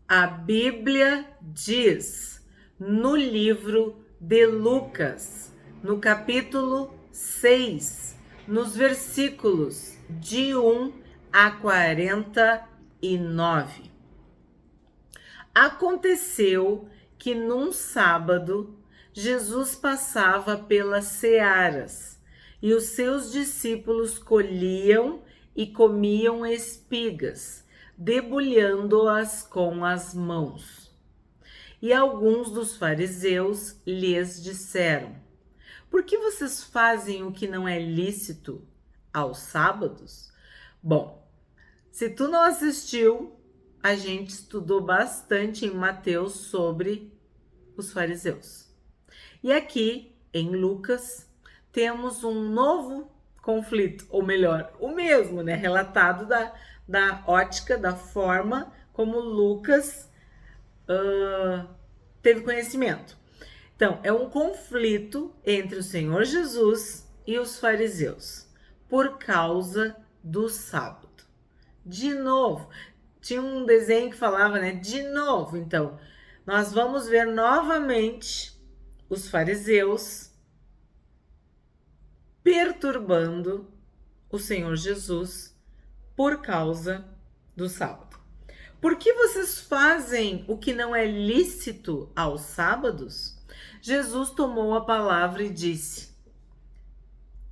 A Bíblia diz no livro de Lucas, no capítulo 6, nos versículos de 1 a 49. Aconteceu que num sábado Jesus passava pelas searas e os seus discípulos colhiam e comiam espigas, debulhando-as com as mãos. E alguns dos fariseus lhes disseram: Por que vocês fazem o que não é lícito aos sábados? Bom, se tu não assistiu, a gente estudou bastante em Mateus sobre os fariseus. E aqui, em Lucas, temos um novo conflito, ou melhor, o mesmo, né? Relatado da ótica, da forma como Lucas teve conhecimento. Então, é um conflito entre o Senhor Jesus e os fariseus, por causa do sábado. De novo, tinha um desenho que falava, né? De novo, então, nós vamos ver novamente os fariseus perturbando o Senhor Jesus por causa do sábado. Por que vocês fazem o que não é lícito aos sábados? Jesus tomou a palavra e disse: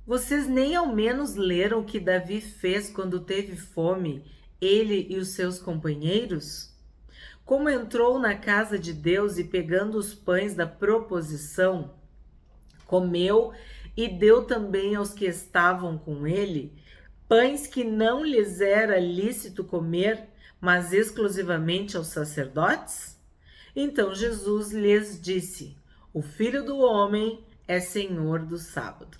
Vocês nem ao menos leram o que Davi fez quando teve fome, ele e os seus companheiros? Como entrou na casa de Deus e pegando os pães da proposição, comeu e deu também aos que estavam com ele, pães que não lhes era lícito comer, mas exclusivamente aos sacerdotes? Então Jesus lhes disse: O Filho do Homem é Senhor do sábado.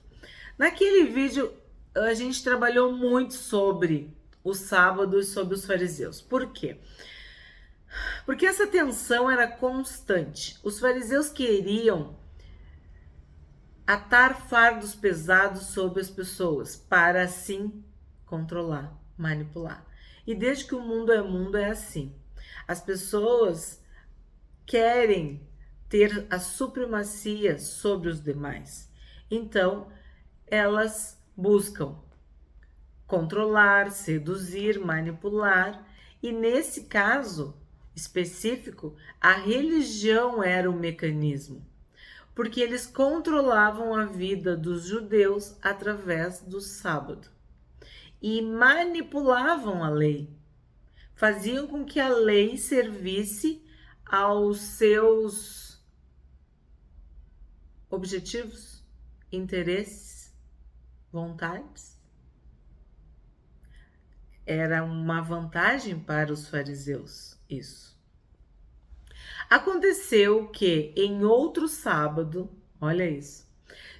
Naquele vídeo, a gente trabalhou muito sobre o sábado e sobre os fariseus. Por quê? Porque essa tensão era constante. Os fariseus queriam atar fardos pesados sobre as pessoas para assim controlar, manipular. E desde que o mundo é assim. As pessoas querem ter a supremacia sobre os demais. Então, elas buscam controlar, seduzir, manipular, e nesse caso específico, a religião era o mecanismo, porque eles controlavam a vida dos judeus através do sábado e manipulavam a lei, faziam com que a lei servisse aos seus objetivos, interesses, vontades. Era uma vantagem para os fariseus isso. Aconteceu que em outro sábado, olha isso,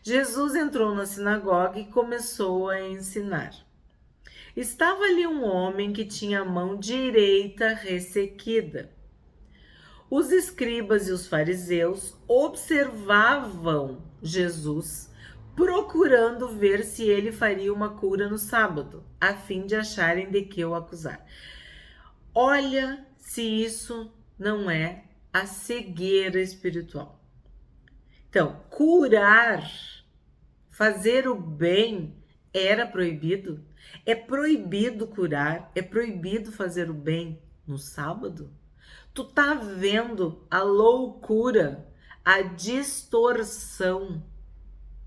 Jesus entrou na sinagoga e começou a ensinar. Estava ali um homem que tinha a mão direita ressequida. Os escribas e os fariseus observavam Jesus, procurando ver se ele faria uma cura no sábado, a fim de acharem de que o acusar. Olha se isso não é a cegueira espiritual. Então, curar, fazer o bem era proibido? É proibido curar? É proibido fazer o bem no sábado? Tu tá vendo a loucura, a distorção,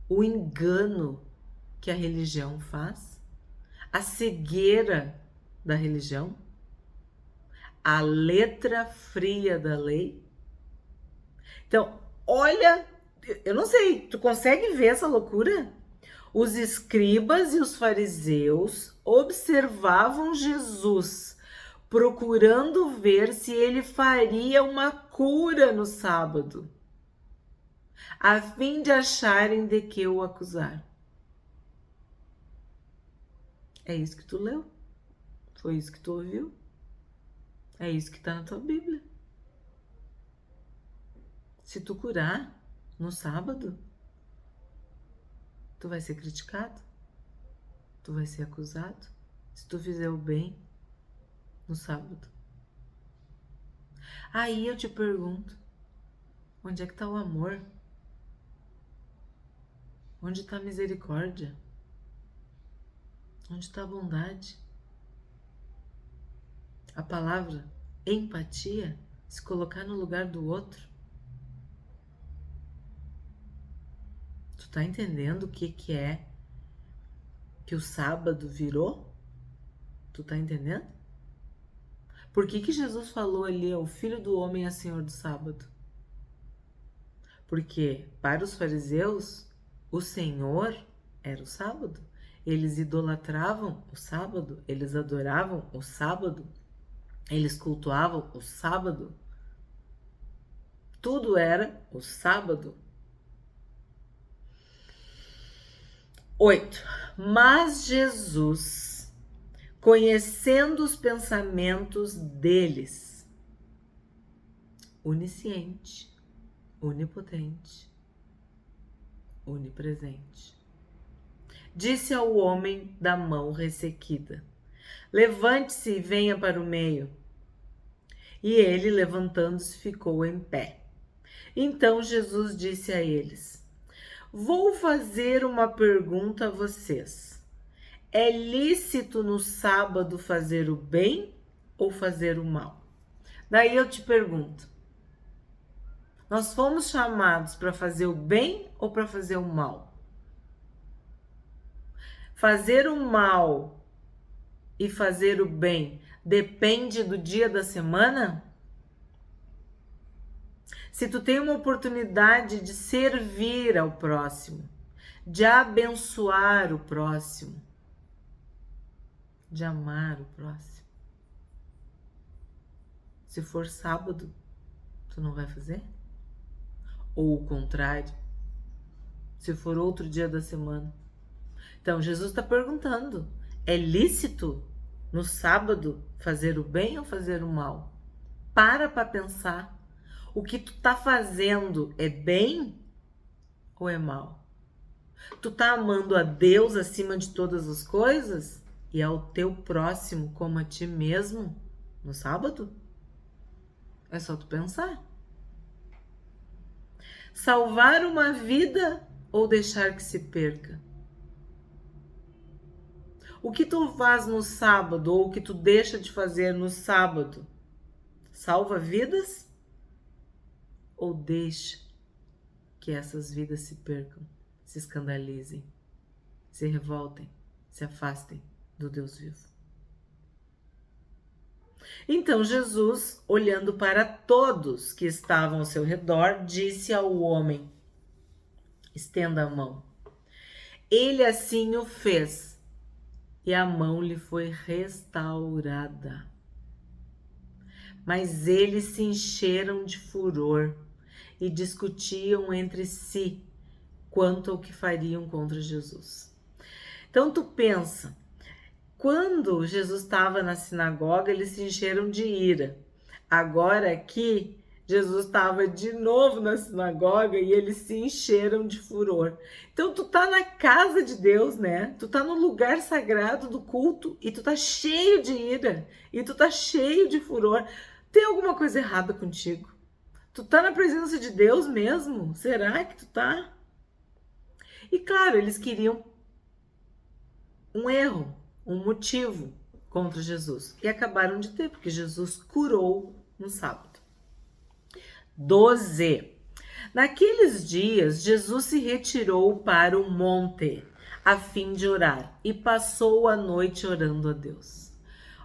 o engano que a religião faz? A cegueira da religião? A letra fria da lei? Então, olha, eu não sei, tu consegue ver essa loucura? Os escribas e os fariseus observavam Jesus, procurando ver se ele faria uma cura no sábado, a fim de acharem de que o acusar. É isso que tu leu? Foi isso que tu ouviu? É isso que está na tua Bíblia. Se tu curar no sábado, tu vai ser criticado, tu vai ser acusado, se tu fizer o bem no sábado. Aí eu te pergunto, onde é que está o amor? Onde está a misericórdia? Onde está a bondade? A palavra empatia, se colocar no lugar do outro. Tu tá entendendo o que é que o sábado virou? Tu tá entendendo? Por que Jesus falou ali, o Filho do Homem é Senhor do sábado? Porque para os fariseus, o Senhor era o sábado. Eles idolatravam o sábado, eles adoravam o sábado, eles cultuavam o sábado. Tudo era o sábado. 8. Mas Jesus, conhecendo os pensamentos deles, onisciente, onipotente, onipresente, disse ao homem da mão ressequida: levante-se e venha para o meio. E ele, levantando-se, ficou em pé. Então Jesus disse a eles: vou fazer uma pergunta a vocês. É lícito no sábado fazer o bem ou fazer o mal? Daí eu te pergunto, nós fomos chamados para fazer o bem ou para fazer o mal? Fazer o mal e fazer o bem depende do dia da semana? Se tu tem uma oportunidade de servir ao próximo, de abençoar o próximo, de amar o próximo, se for sábado, tu não vai fazer? Ou o contrário, se for outro dia da semana. Então, Jesus está perguntando, é lícito no sábado fazer o bem ou fazer o mal? Para pensar, o que tu tá fazendo é bem ou é mal? Tu tá amando a Deus acima de todas as coisas e ao teu próximo como a ti mesmo no sábado? É só tu pensar. Salvar uma vida ou deixar que se perca? O que tu faz no sábado ou o que tu deixa de fazer no sábado salva vidas ou deixa que essas vidas se percam, se escandalizem, se revoltem, se afastem do Deus vivo? Então Jesus, olhando para todos que estavam ao seu redor, disse ao homem: estenda a mão. Ele assim o fez, e a mão lhe foi restaurada. Mas eles se encheram de furor e discutiam entre si quanto ao que fariam contra Jesus. Então tu pensa, quando Jesus estava na sinagoga, eles se encheram de ira. Agora aqui, Jesus estava de novo na sinagoga e eles se encheram de furor. Então tu tá na casa de Deus, né? Tu tá no lugar sagrado do culto e tu tá cheio de ira e tu tá cheio de furor. Tem alguma coisa errada contigo? Tu tá na presença de Deus mesmo? Será que tu tá? E claro, eles queriam um erro, um motivo contra Jesus. E acabaram de ter, porque Jesus curou no sábado. 12. Naqueles dias, Jesus se retirou para o monte, a fim de orar, e passou a noite orando a Deus.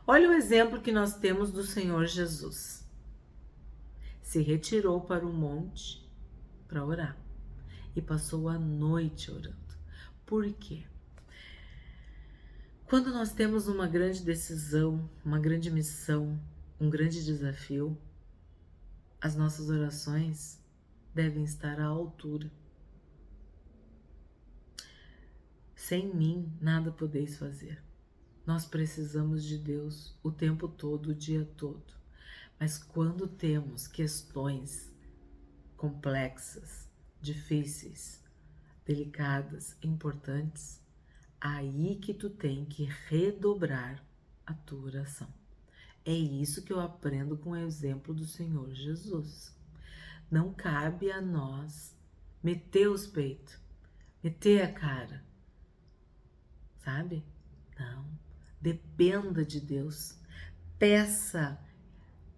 Olha o exemplo que nós temos do Senhor Jesus. Se retirou para o monte para orar, e passou a noite orando. Por quê? Quando nós temos uma grande decisão, uma grande missão, um grande desafio, as nossas orações devem estar à altura. Sem mim, nada podeis fazer. Nós precisamos de Deus o tempo todo, o dia todo. Mas quando temos questões complexas, difíceis, delicadas, importantes, aí que tu tem que redobrar a tua oração. É isso que eu aprendo com o exemplo do Senhor Jesus. Não cabe a nós meter os peitos, meter a cara, sabe? Não. Dependa de Deus. Peça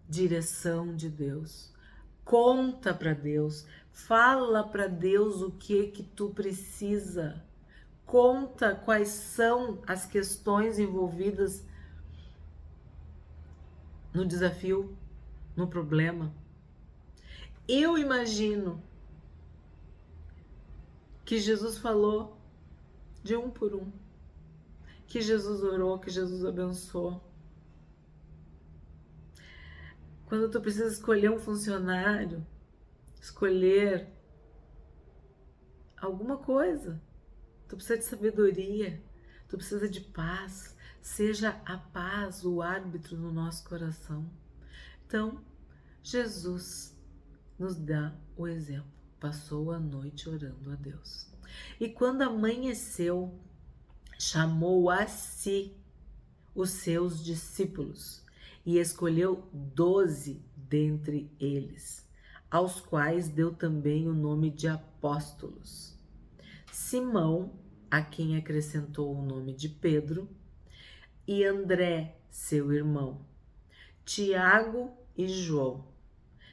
direção de Deus. Conta para Deus. Fala para Deus o que tu precisa. Conta quais são as questões envolvidas no desafio, no problema. Eu imagino que Jesus falou de um por um, que Jesus orou, que Jesus abençoou. Quando tu precisa escolher um funcionário, escolher alguma coisa, tu precisa de sabedoria, tu precisa de paz. Seja a paz o árbitro no nosso coração. Então, Jesus nos dá o exemplo. Passou a noite orando a Deus. E quando amanheceu, chamou a si os seus discípulos e escolheu 12 dentre eles, aos quais deu também o nome de apóstolos. Simão, a quem acrescentou o nome de Pedro, e André, seu irmão, Tiago e João,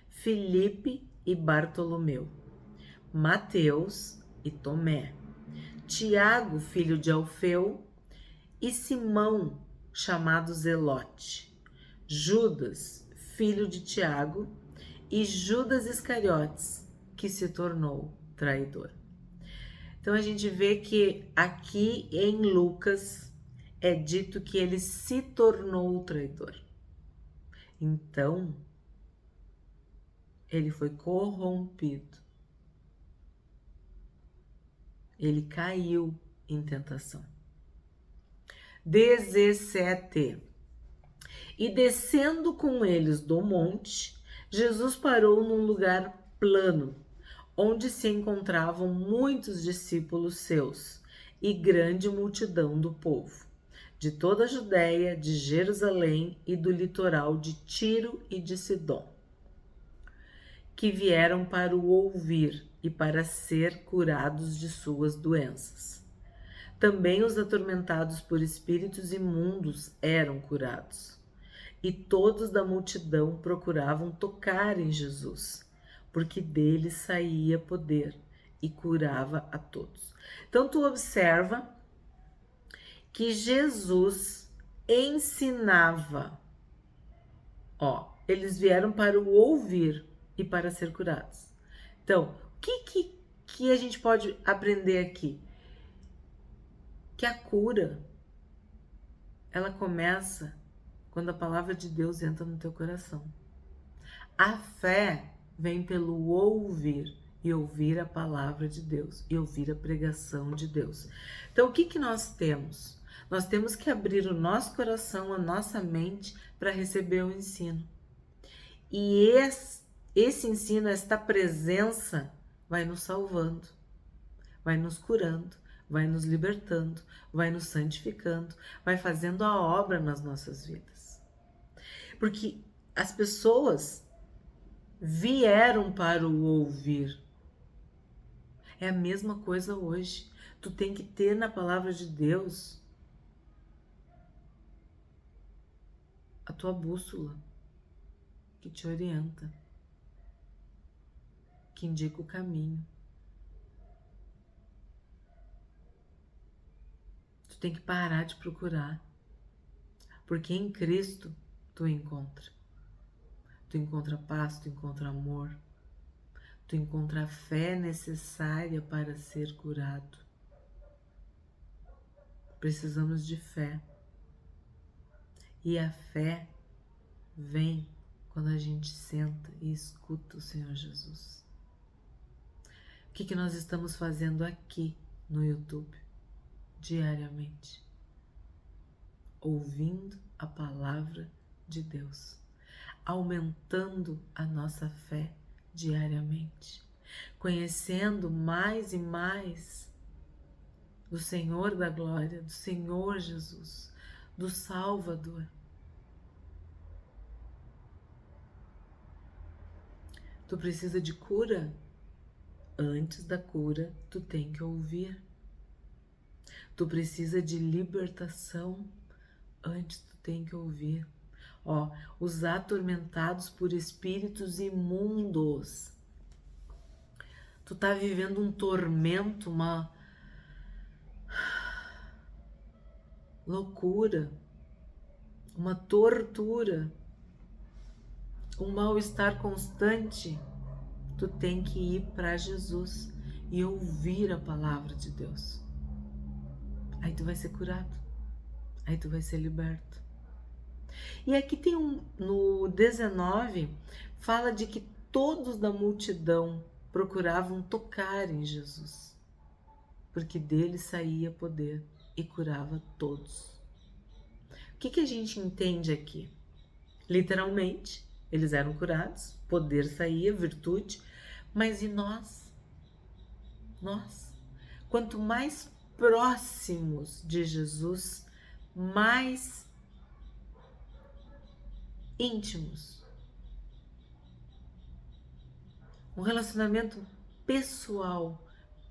Filipe e Bartolomeu, Mateus e Tomé, Tiago, filho de Alfeu, e Simão, chamado Zelote, Judas, filho de Tiago, e Judas Iscariotes, que se tornou traidor. Então a gente vê que aqui em Lucas é dito que ele se tornou traidor. Então, ele foi corrompido. Ele caiu em tentação. 17. E descendo com eles do monte, Jesus parou num lugar plano, onde se encontravam muitos discípulos seus e grande multidão do povo, de toda a Judéia, de Jerusalém e do litoral de Tiro e de Sidom, que vieram para o ouvir e para ser curados de suas doenças. Também os atormentados por espíritos imundos eram curados. E todos da multidão procuravam tocar em Jesus, porque dele saía poder e curava a todos. Então tu observa que Jesus ensinava. Eles vieram para o ouvir e para ser curados. Então, o que a gente pode aprender aqui? Que a cura, ela começa quando a palavra de Deus entra no teu coração. A fé vem pelo ouvir, e ouvir a palavra de Deus, e ouvir a pregação de Deus. Então, o que nós temos? Nós temos que abrir o nosso coração, a nossa mente, para receber o ensino. E esse ensino, esta presença, vai nos salvando, vai nos curando, vai nos libertando, vai nos santificando, vai fazendo a obra nas nossas vidas. Porque as pessoas vieram para o ouvir. É a mesma coisa hoje. Tu tem que ter na palavra de Deus a tua bússola que te orienta, que indica o caminho. Tu tem que parar de procurar, porque em Cristo tu encontra. Tu encontra paz, tu encontra amor, tu encontra a fé necessária para ser curado. Precisamos de fé. E a fé vem quando a gente senta e escuta o Senhor Jesus. O que nós estamos fazendo aqui no YouTube diariamente? Ouvindo a palavra de Deus, aumentando a nossa fé diariamente, conhecendo mais e mais do Senhor da glória, do Senhor Jesus, do Salvador. Tu precisa de cura? Antes da cura, tu tem que ouvir. Tu precisa de libertação? Antes tu tem que ouvir. Ó, os atormentados por espíritos imundos. Tu tá vivendo um tormento, uma loucura, uma tortura, um mal-estar constante. Tu tem que ir para Jesus e ouvir a palavra de Deus. Aí tu vai ser curado. Aí tu vai ser liberto. E aqui tem no 19, fala de que todos da multidão procuravam tocar em Jesus, porque dele saía poder e curava todos. O que a gente entende aqui? Literalmente, eles eram curados, poder saía, virtude, mas e nós? Nós, quanto mais próximos de Jesus, mais íntimos. Um relacionamento pessoal,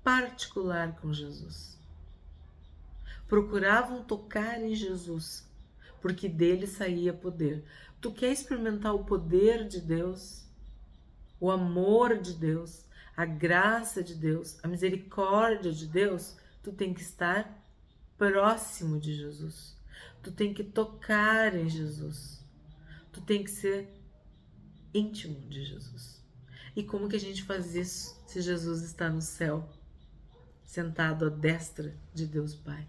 particular com Jesus. Procuravam tocar em Jesus, porque dele saía poder. Tu quer experimentar o poder de Deus, o amor de Deus, a graça de Deus, a misericórdia de Deus? Tu tem que estar próximo de Jesus. Tu tem que tocar em Jesus. Tu tem que ser íntimo de Jesus. E como que a gente faz isso se Jesus está no céu, sentado à destra de Deus Pai?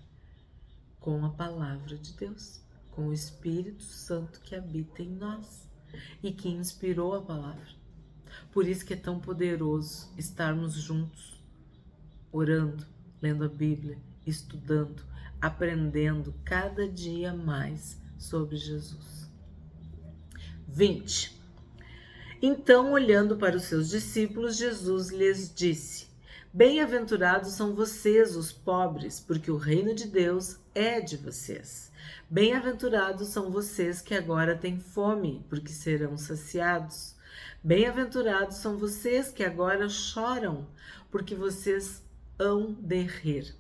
Com a palavra de Deus, com o Espírito Santo que habita em nós e que inspirou a palavra. Por isso que é tão poderoso estarmos juntos, orando, lendo a Bíblia, estudando, aprendendo cada dia mais sobre Jesus. 20. Então, olhando para os seus discípulos, Jesus lhes disse: Bem-aventurados são vocês, os pobres, porque o reino de Deus é de vocês. Bem-aventurados são vocês que agora têm fome, porque serão saciados. Bem-aventurados são vocês que agora choram, porque vocês hão de rir.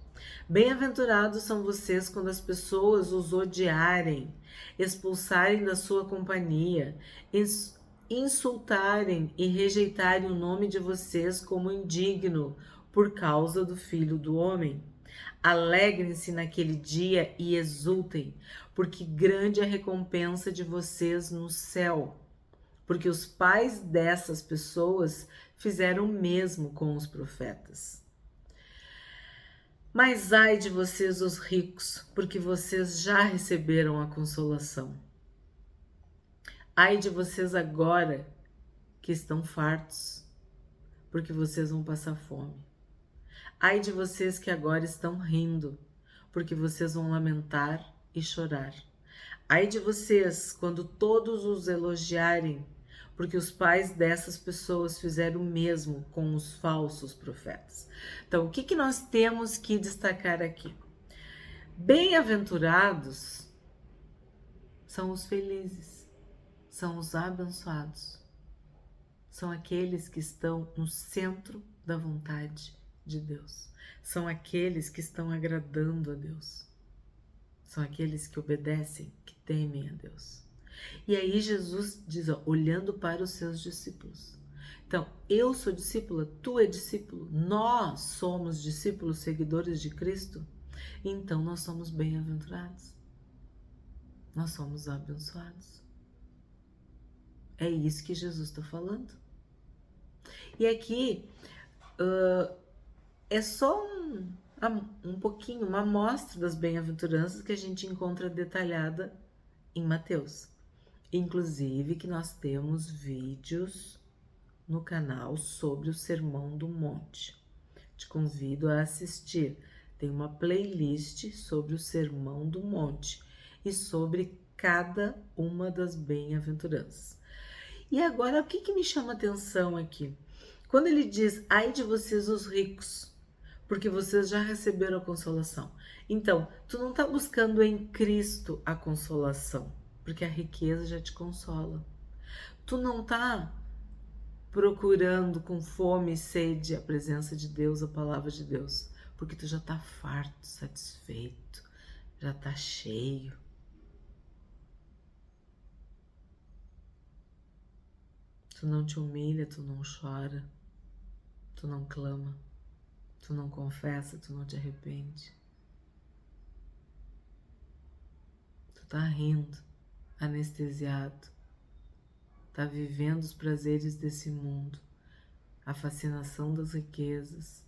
Bem-aventurados são vocês quando as pessoas os odiarem, expulsarem da sua companhia, insultarem e rejeitarem o nome de vocês como indigno por causa do Filho do Homem. Alegrem-se naquele dia e exultem, porque grande é a recompensa de vocês no céu, porque os pais dessas pessoas fizeram o mesmo com os profetas. Mas ai de vocês, os ricos, porque vocês já receberam a consolação. Ai de vocês agora que estão fartos, porque vocês vão passar fome. Ai de vocês que agora estão rindo, porque vocês vão lamentar e chorar. Ai de vocês quando todos os elogiarem, porque os pais dessas pessoas fizeram o mesmo com os falsos profetas. Então, o que nós temos que destacar aqui? Bem-aventurados são os felizes, são os abençoados, são aqueles que estão no centro da vontade de Deus, são aqueles que estão agradando a Deus, são aqueles que obedecem, que temem a Deus. E aí Jesus diz, ó, olhando para os seus discípulos. Então, eu sou discípula, tu é discípulo, nós somos discípulos, seguidores de Cristo, então nós somos bem-aventurados, nós somos abençoados. É isso que Jesus está falando. E aqui é só um pouquinho, uma amostra das bem-aventuranças que a gente encontra detalhada em Mateus. Inclusive que nós temos vídeos no canal sobre o Sermão do Monte. Te convido a assistir. Tem uma playlist sobre o Sermão do Monte e sobre cada uma das bem-aventuranças. E agora, o que me chama a atenção aqui? Quando ele diz, ai de vocês os ricos, porque vocês já receberam a consolação. Então, tu não está buscando em Cristo a consolação, porque a riqueza já te consola. Tu não está procurando com fome e sede a presença de Deus, a palavra de Deus, porque tu já tá farto, satisfeito, já tá cheio. Tu não te humilha, tu não chora, tu não clama, tu não confessa, tu não te arrepende. Tu tá rindo, anestesiado, tá vivendo os prazeres desse mundo, a fascinação das riquezas,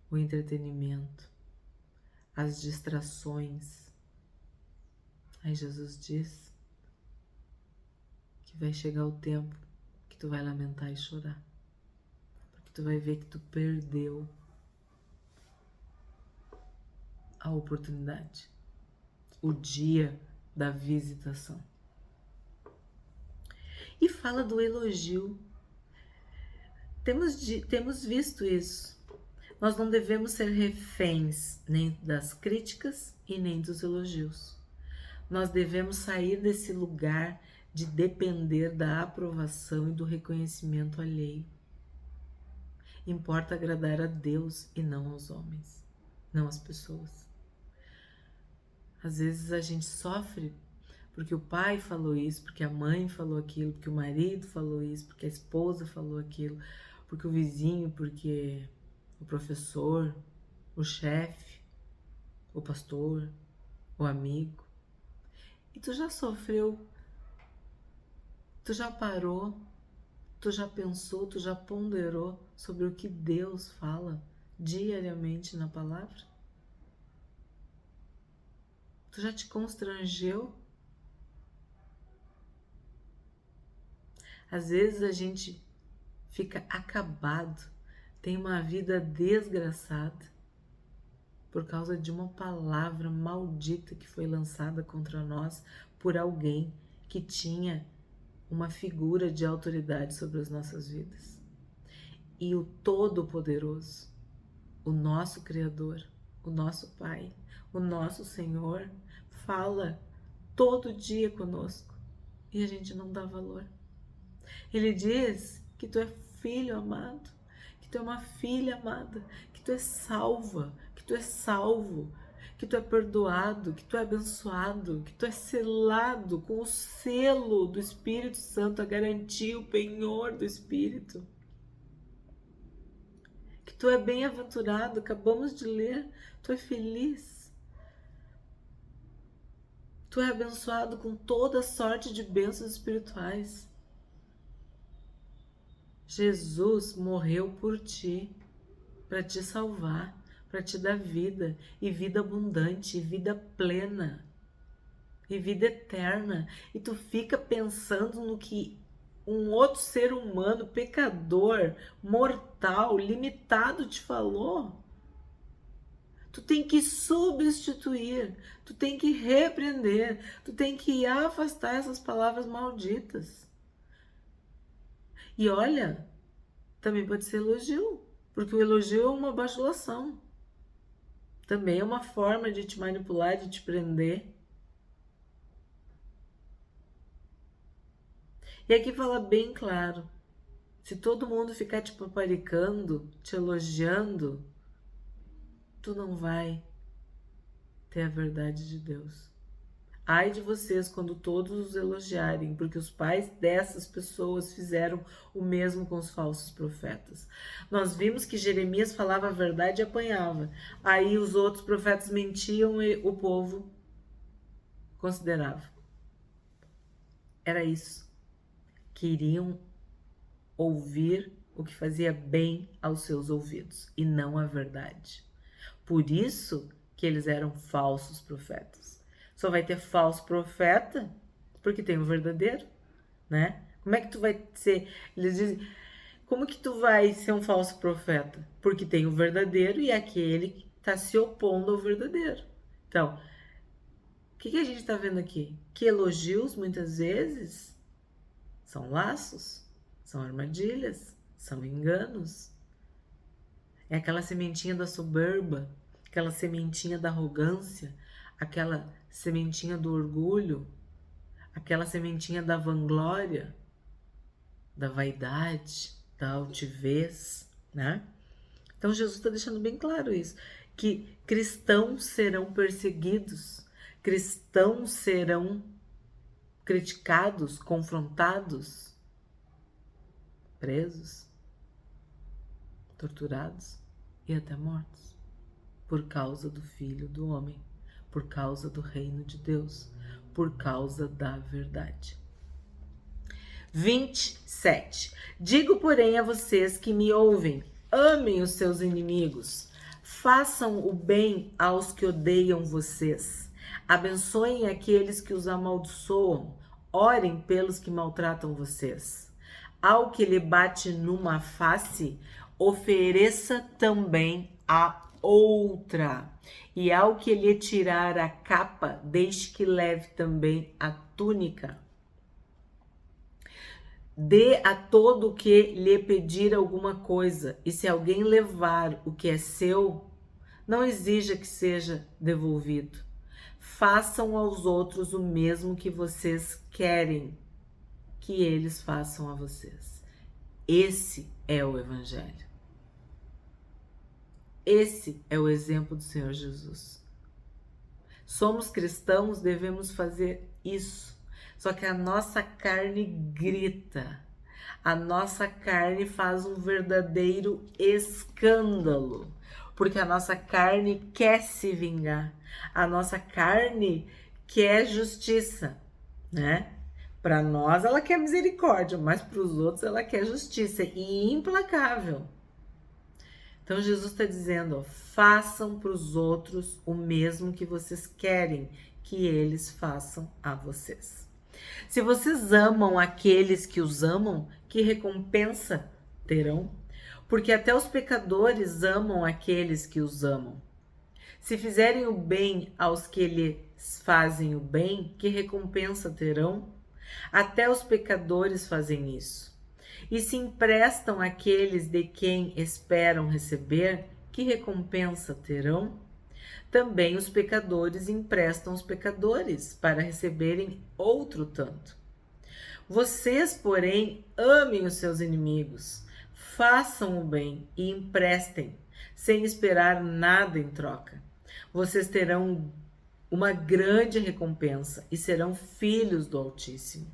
o entretenimento, as distrações. Aí Jesus diz que vai chegar o tempo que tu vai lamentar e chorar, porque tu vai ver que tu perdeu a oportunidade, o dia da visitação. E fala do elogio. Temos visto isso. Nós não devemos ser reféns nem das críticas e nem dos elogios. Nós devemos sair desse lugar de depender da aprovação e do reconhecimento alheio. Importa agradar a Deus e não aos homens, não às pessoas. Às vezes a gente sofre porque o pai falou isso, porque a mãe falou aquilo, porque o marido falou isso, porque a esposa falou aquilo, porque o vizinho, porque o professor, o chefe, o pastor, o amigo. E tu já sofreu, tu já parou, tu já pensou, tu já ponderou sobre o que Deus fala diariamente na palavra? Tu já te constrangeu? Às vezes a gente fica acabado, tem uma vida desgraçada por causa de uma palavra maldita que foi lançada contra nós por alguém que tinha uma figura de autoridade sobre as nossas vidas. E o Todo-Poderoso, o nosso Criador, o nosso Pai, o nosso Senhor, fala todo dia conosco e a gente não dá valor. Ele diz que tu é filho amado, que tu é uma filha amada, que tu é salva, que tu é salvo, que tu é perdoado, que tu é abençoado, que tu é selado com o selo do Espírito Santo, a garantia, o penhor do Espírito. Que tu é bem-aventurado, acabamos de ler, tu é feliz. Tu é abençoado com toda sorte de bênçãos espirituais. Jesus morreu por ti, para te salvar, para te dar vida, e vida abundante, e vida plena, e vida eterna. E tu fica pensando no que um outro ser humano, pecador, mortal, limitado te falou. Tu tem que substituir, tu tem que repreender, tu tem que afastar essas palavras malditas. E olha, também pode ser elogio, porque o elogio é uma bajulação. Também é uma forma de te manipular, de te prender. E aqui fala bem claro, se todo mundo ficar te paparicando, te elogiando, tu não vai ter a verdade de Deus. Ai de vocês quando todos os elogiarem, porque os pais dessas pessoas fizeram o mesmo com os falsos profetas. Nós vimos que Jeremias falava a verdade e apanhava. Aí os outros profetas mentiam e o povo considerava. Era isso. Queriam ouvir o que fazia bem aos seus ouvidos e não a verdade. Por isso que eles eram falsos profetas. Só vai ter falso profeta porque tem o verdadeiro, né? Como é que tu vai ser? Eles dizem, como que tu vai ser um falso profeta? Porque tem o verdadeiro e aquele que está se opondo ao verdadeiro. Então, o que a gente está vendo aqui? Que elogios, muitas vezes, são laços, são armadilhas, são enganos. É aquela sementinha da soberba, aquela sementinha da arrogância, aquela sementinha do orgulho, aquela sementinha da vanglória. da vaidade, da altivez, né? Então Jesus está deixando bem claro isso, que cristãos serão perseguidos, cristãos serão criticados, confrontados, presos, torturados e até mortos por causa do Filho do Homem, por causa do reino de Deus, por causa da verdade. 27. Digo, porém, a vocês que me ouvem, amem os seus inimigos, façam o bem aos que odeiam vocês, abençoem aqueles que os amaldiçoam, orem pelos que maltratam vocês. Ao que lhe bate numa face, ofereça também a outra. E ao que lhe tirar a capa, deixe que leve também a túnica. Dê a todo o que lhe pedir alguma coisa, e se alguém levar o que é seu, não exija que seja devolvido. Façam aos outros o mesmo que vocês querem que eles façam a vocês. Esse é o Evangelho. Esse é o exemplo do Senhor Jesus. Somos cristãos, devemos fazer isso. Só que a nossa carne grita. A nossa carne faz um verdadeiro escândalo. Porque a nossa carne quer se vingar. A nossa carne quer justiça, né? Para nós ela quer misericórdia, mas para os outros ela quer justiça e implacável. Então Jesus está dizendo, ó, façam para os outros o mesmo que vocês querem que eles façam a vocês. Se vocês amam aqueles que os amam, que recompensa terão? Porque até os pecadores amam aqueles que os amam. Se fizerem o bem aos que lhes fazem o bem, que recompensa terão? Até os pecadores fazem isso. E se emprestam àqueles de quem esperam receber, que recompensa terão? Também os pecadores emprestam aos pecadores para receberem outro tanto. Vocês, porém, amem os seus inimigos, façam o bem e emprestem, sem esperar nada em troca. Vocês terão uma grande recompensa e serão filhos do Altíssimo,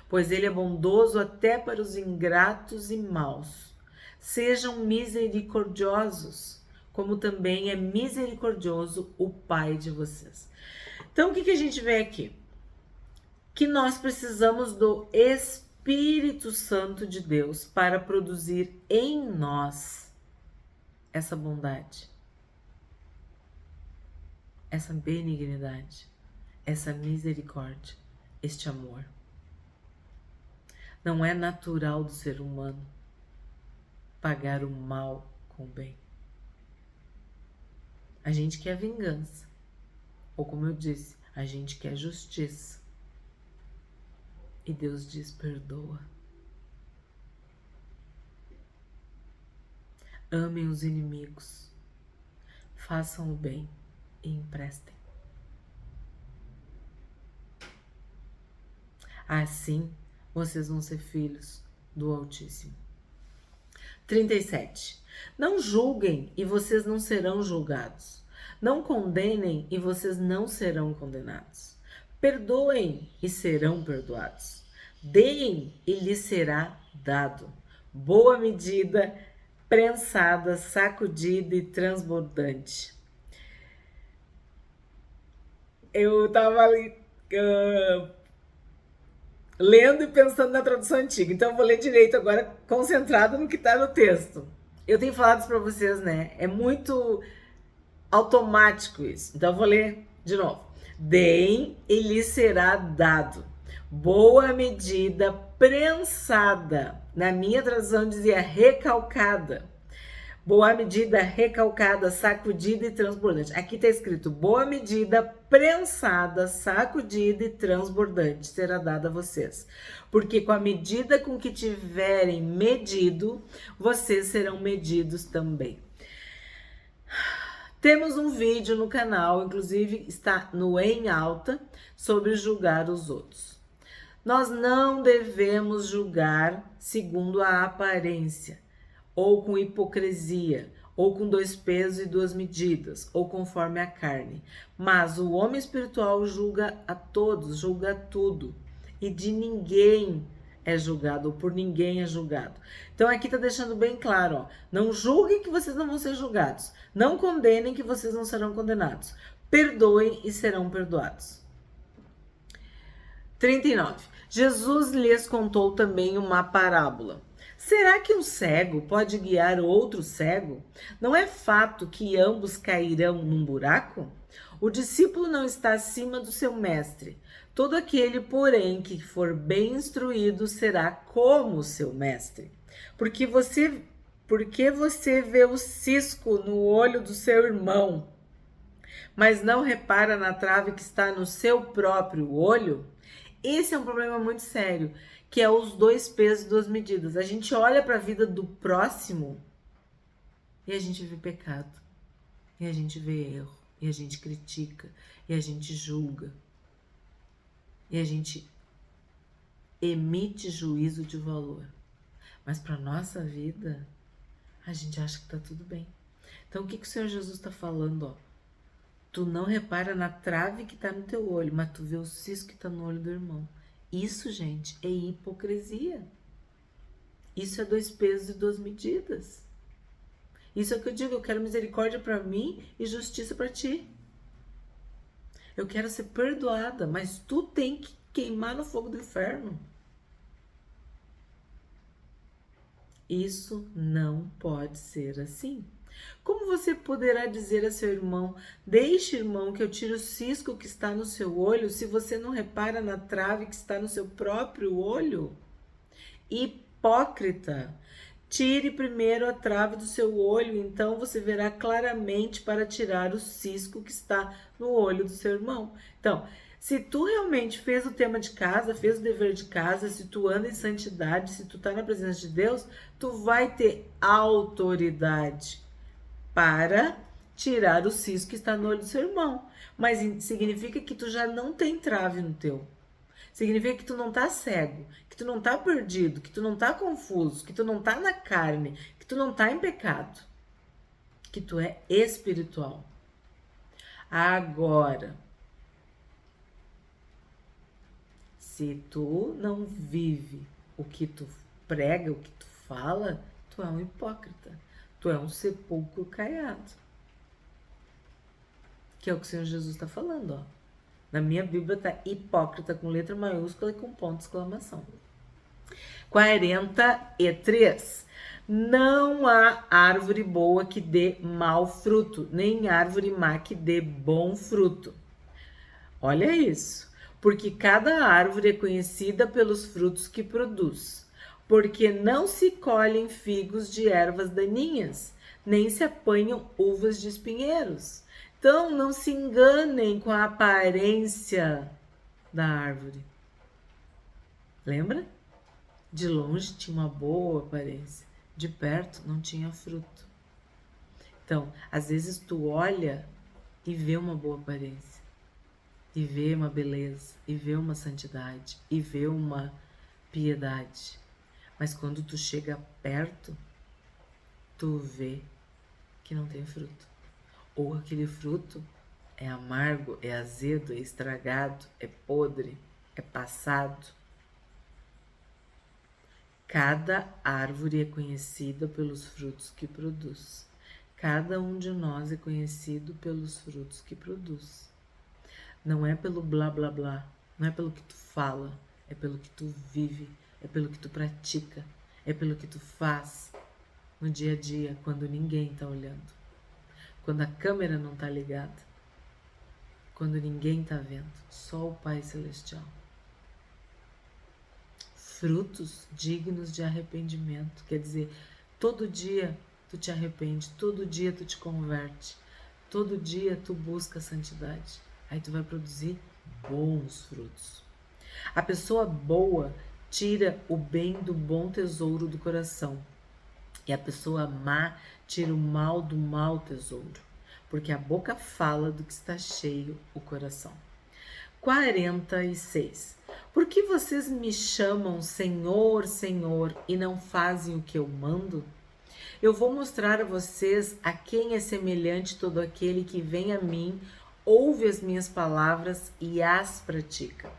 pois ele é bondoso até para os ingratos e maus. Sejam misericordiosos, como também é misericordioso o Pai de vocês. Então, o que a gente vê aqui? Que nós precisamos do Espírito Santo de Deus para produzir em nós essa bondade, essa benignidade, essa misericórdia, este amor. Não é natural do ser humano pagar o mal com o bem. A gente quer vingança, ou como eu disse, a gente quer justiça. E Deus diz, perdoa. Amem os inimigos, façam o bem e emprestem. Assim, vocês vão ser filhos do Altíssimo. 37. Não julguem e vocês não serão julgados. Não condenem e vocês não serão condenados. Perdoem e serão perdoados. Deem e lhes será dado. Boa medida, prensada, sacudida e transbordante. Eu estava ali lendo e pensando na tradução antiga, então eu vou ler direito agora, concentrado no que está no texto. Eu tenho falado isso para vocês, né? É muito automático isso. Então eu vou ler de novo. Deem e lhes será dado. Boa medida, prensada. Na minha tradução dizia recalcada. Boa medida, recalcada, sacudida e transbordante. Aqui está escrito boa medida, prensada, sacudida e transbordante será dada a vocês. Porque com a medida com que tiverem medido, vocês serão medidos também. Temos um vídeo no canal, inclusive está no Em Alta, sobre julgar os outros. Nós não devemos julgar segundo a aparência, ou com hipocrisia, ou com 2 pesos e 2 medidas, ou conforme a carne. Mas o homem espiritual julga a todos, julga tudo, e de ninguém é julgado, ou por ninguém é julgado. Então aqui está deixando bem claro, ó, não julguem que vocês não vão ser julgados, não condenem que vocês não serão condenados, perdoem e serão perdoados. 39. Jesus lhes contou também uma parábola. Será que um cego pode guiar outro cego? Não é fato que ambos cairão num buraco? O discípulo não está acima do seu mestre. Todo aquele, porém, que for bem instruído será como seu mestre. Porque você vê o cisco no olho do seu irmão, mas não repara na trave que está no seu próprio olho? Esse é um problema muito sério, que é os 2 pesos e 2 medidas. A gente olha para a vida do próximo e a gente vê pecado, e a gente vê erro, e a gente critica, e a gente julga, e a gente emite juízo de valor. Mas para nossa vida, a gente acha que tá tudo bem. Então o que o Senhor Jesus está falando, ó? Tu não repara na trave que tá no teu olho, mas tu vê o cisco que tá no olho do irmão. Isso, gente, é hipocrisia. Isso é 2 pesos e 2 medidas. Isso é o que eu digo, eu quero misericórdia para mim e justiça para ti. Eu quero ser perdoada, mas tu tem que queimar no fogo do inferno. Isso não pode ser assim. Como você poderá dizer a seu irmão: deixe, irmão, que eu tire o cisco que está no seu olho, se você não repara na trave que está no seu próprio olho? Hipócrita! Tire primeiro a trave do seu olho, então você verá claramente para tirar o cisco que está no olho do seu irmão. Então, se tu realmente fez o tema de casa, fez o dever de casa, se tu anda em santidade, se tu está na presença de Deus, tu vai ter autoridade para tirar o cisco que está no olho do seu irmão. Mas significa que tu já não tem trave no teu. Significa que tu não tá cego, que tu não tá perdido, que tu não tá confuso, que tu não tá na carne, que tu não tá em pecado, que tu é espiritual. Agora, se tu não vive o que tu prega, o que tu fala, tu é um hipócrita. Tu é um sepulcro caiado. Que é o que o Senhor Jesus está falando, ó. Na minha Bíblia tá hipócrita com letra maiúscula e com ponto de exclamação. 43. Não há árvore boa que dê mau fruto, nem árvore má que dê bom fruto. Olha isso. Porque cada árvore é conhecida pelos frutos que produz. Porque não se colhem figos de ervas daninhas, nem se apanham uvas de espinheiros. Então, não se enganem com a aparência da árvore. Lembra? De longe tinha uma boa aparência, de perto não tinha fruto. Então, às vezes tu olha e vê uma boa aparência, e vê uma beleza, e vê uma santidade, e vê uma piedade. Mas quando tu chega perto, tu vê que não tem fruto. Ou aquele fruto é amargo, é azedo, é estragado, é podre, é passado. Cada árvore é conhecida pelos frutos que produz. Cada um de nós é conhecido pelos frutos que produz. Não é pelo blá blá blá, não é pelo que tu fala, é pelo que tu vive, é pelo que tu pratica, é pelo que tu faz no dia a dia, quando ninguém tá olhando. Quando a câmera não tá ligada, quando ninguém tá vendo, só o Pai Celestial. Frutos dignos de arrependimento, quer dizer, todo dia tu te arrepende, todo dia tu te converte, todo dia tu busca a santidade, aí tu vai produzir bons frutos. A pessoa boa tira o bem do bom tesouro do coração, e a pessoa má tira o mal do mau tesouro, porque a boca fala do que está cheio o coração. 46. Por que vocês me chamam Senhor, Senhor e não fazem o que eu mando? Eu vou mostrar a vocês a quem é semelhante todo aquele que vem a mim, ouve as minhas palavras e as pratica.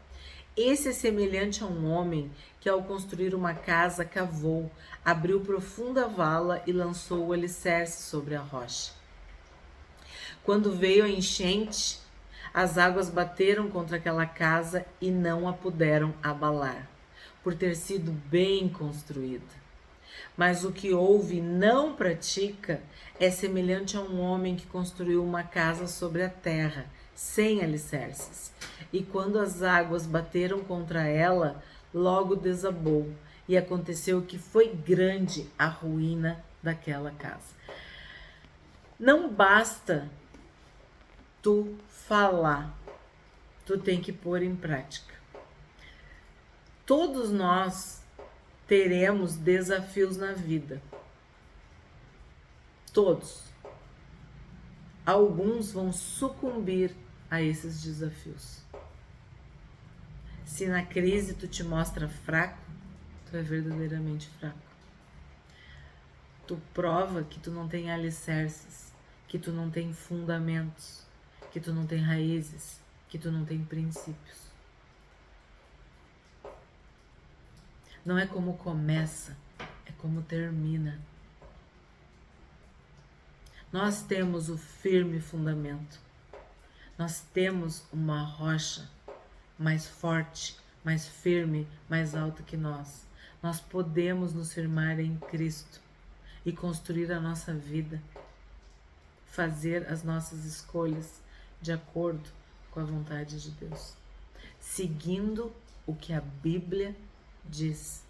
Esse é semelhante a um homem que, ao construir uma casa, cavou, abriu profunda vala e lançou o alicerce sobre a rocha. Quando veio a enchente, as águas bateram contra aquela casa e não a puderam abalar, por ter sido bem construída. Mas o que ouve e não pratica é semelhante a um homem que construiu uma casa sobre a terra, sem alicerces. E quando as águas bateram contra ela, logo desabou. E aconteceu que foi grande a ruína daquela casa. Não basta tu falar, tu tem que pôr em prática. Todos nós teremos desafios na vida. Todos. Alguns vão sucumbir a esses desafios. Se na crise tu te mostra fraco, tu é verdadeiramente fraco. Tu prova que tu não tem alicerces, que tu não tem fundamentos, que tu não tem raízes, que tu não tem princípios. Não é como começa, é como termina. Nós temos o firme fundamento. Nós temos uma rocha mais forte, mais firme, mais alta que nós. Nós podemos nos firmar em Cristo e construir a nossa vida, fazer as nossas escolhas de acordo com a vontade de Deus, seguindo o que a Bíblia diz,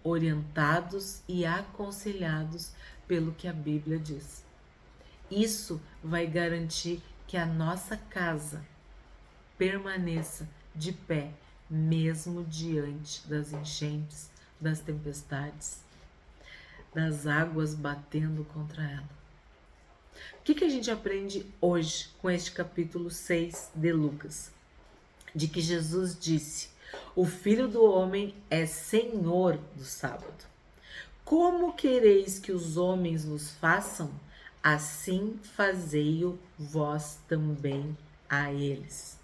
orientados e aconselhados pelo que a Bíblia diz. Isso vai garantir que a nossa casa permaneça de pé, mesmo diante das enchentes, das tempestades, das águas batendo contra ela. O que a gente aprende hoje com este capítulo 6 de Lucas? De que Jesus disse: o Filho do Homem é Senhor do sábado. Como quereis que os homens vos façam? Assim fazei-o vós também a eles.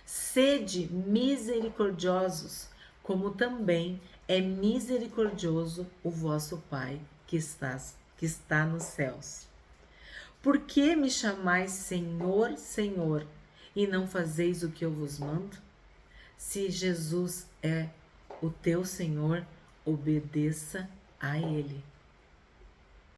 Sede misericordiosos, como também é misericordioso o vosso Pai que está nos céus. Por que me chamais Senhor, Senhor, e não fazeis o que eu vos mando? Se Jesus é o teu Senhor, obedeça a Ele.